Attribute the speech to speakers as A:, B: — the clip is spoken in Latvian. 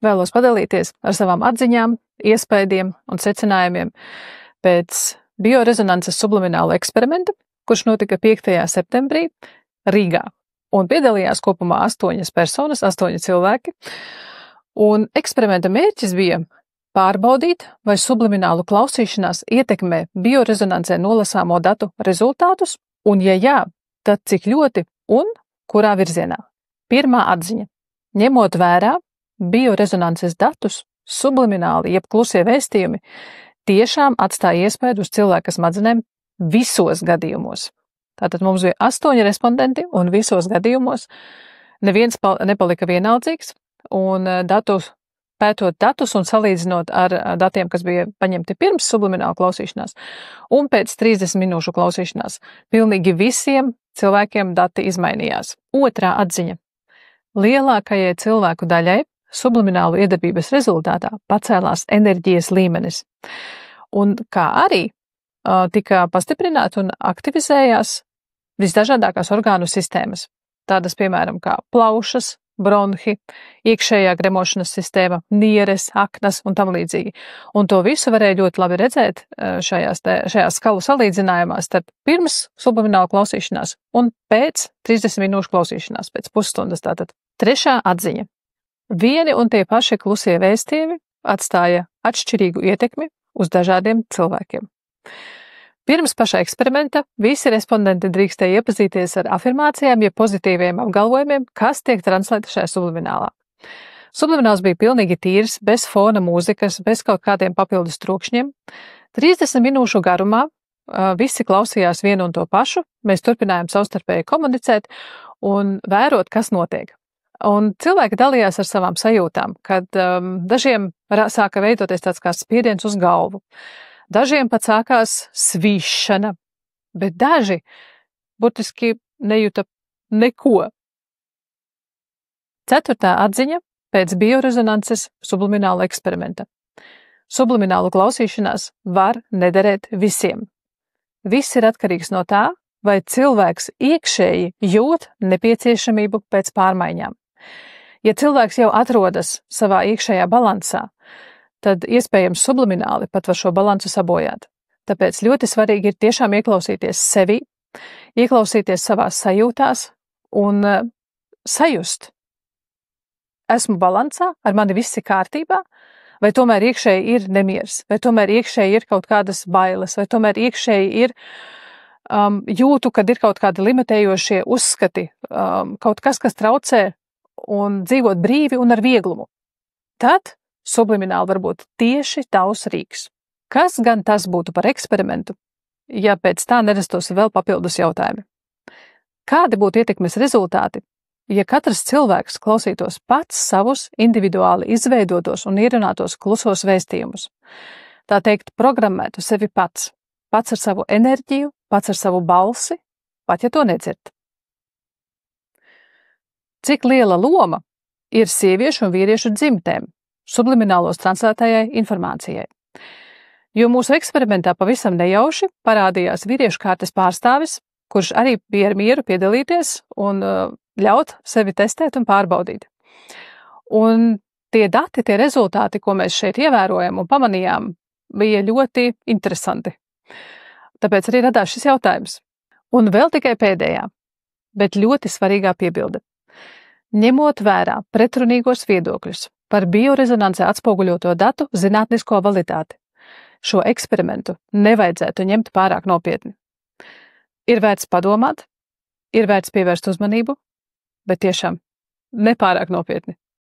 A: vēlos padalīties ar savām atziņām, iespējām un secinājumiem pēc biorezonanses sublimināla eksperimenta, kurš notika 5. septembrī Rīgā. Un piedalījās kopumā 8 personas, 8 cilvēki. Un eksperimenta mērķis bija pārbaudīt, vai subliminālu klausīšanās ietekmē biorezonansē nolasāmo datu rezultātus, un ja jā, tad cik ļoti un kurā virzienā. Pirmā atziņa. Ņemot vērā biorezonanses datus, sublimināli jeb klusie vēstījumi tiešām atstāja iespēju uz cilvēka smadzenēm visos gadījumos. Tātad mums bija 8 respondenti, un visos gadījumos neviens nepalika vienaldzīgs, un pētot datus un salīdzinot ar datiem, kas bija paņemti pirms sublimināla klausīšanās un pēc 30 minūšu klausīšanās, pilnīgi visiem cilvēkiem dati izmainījās. Otrā atziņa. Lielākajai cilvēku daļai subliminālu iedarbības rezultātā pacēlās enerģijas līmenis, un kā arī tika pastiprināti un aktivizējās visdažādākās orgānu sistēmas, tādas piemēram kā plaušas, bronhi, iekšējā gremošanas sistēma, nieres, aknas un tam līdzīgi. Un to visu varēja ļoti labi redzēt šajās skalu salīdzinājumā starp pirms sublimināla klausīšanās un pēc 30 minūšu klausīšanās, pēc pusstundas tātad. Trešā atziņa. Vieni un tie paši klusie vēstījumi atstāja atšķirīgu ietekmi uz dažādiem cilvēkiem. Pirms paša eksperimenta visi respondenti drīkstēja iepazīties ar afirmācijām, ja pozitīviem apgalvojumiem, kas tiek translēti šajā subliminālā. Sublimināls bija pilnīgi tīrs, bez fona mūzikas, bez kaut kādiem papildus trokšņiem. 30 minūšu garumā visi klausījās vienu un to pašu, mēs turpinājām savstarpēji komunicēt un vērot, kas notiek. Un cilvēki dalījās ar savām sajūtām, kad dažiem sāka veidoties tāds kā spiediens uz galvu. Dažiem pat sākās svīšana, bet daži burtiski nejuta neko. 4. atziņa pēc biorezonanses sublimināla eksperimenta. Subliminālu klausīšanās var nederēt visiem. Viss ir atkarīgs no tā, vai cilvēks iekšēji jūt nepieciešamību pēc pārmaiņām. Ja cilvēks jau atrodas savā iekšējā balansā, tad iespējams sublimināli pat var šo balansu sabojāt. Tāpēc ļoti svarīgi ir tiešām ieklausīties sevi, ieklausīties savās sajūtās un sajust. Esmu balansā, ar mani viss ir kārtībā, vai tomēr iekšēji ir nemiers, vai tomēr iekšēji ir kaut kādas bailes, vai tomēr iekšēji ir jūtu, kad ir kaut kādi limitējošie uzskati, kaut kas traucē un dzīvot brīvi un ar vieglumu. Tad sublimināli var būt tieši tavs rīks. Kas gan tas būtu par eksperimentu, ja pēc tā nerastos vēl papildus jautājumi? Kādi būtu ietekmes rezultāti, ja katrs cilvēks klausītos pats savus individuāli izveidotos un ierunātos klusos vēstījumus? Tā teikt, programmētu sevi pats ar savu enerģiju, pats ar savu balsi, pat ja to nedzird. Cik liela loma ir sieviešu un vīriešu dzimtēm subliminālos translētājai informācijai? Jo mūsu eksperimentā pavisam nejauši parādījās vīriešu kārtas pārstāvis, kurš arī bija ar mieru piedalīties un ļaut sevi testēt un pārbaudīt. Un tie dati, tie rezultāti, ko mēs šeit ievērojam un pamanījām, bija ļoti interesanti. Tāpēc arī radās šis jautājums. Un vēl tikai pēdējā, bet ļoti svarīgā piebilde. Ņemot vērā pretrunīgos viedokļus par biorezonansē atspoguļoto datu zinātnisko validitāti, šo eksperimentu nevajadzētu ņemt pārāk nopietni. Ir vērts padomāt, ir vērts pievērst uzmanību, bet tiešām nepārāk nopietni.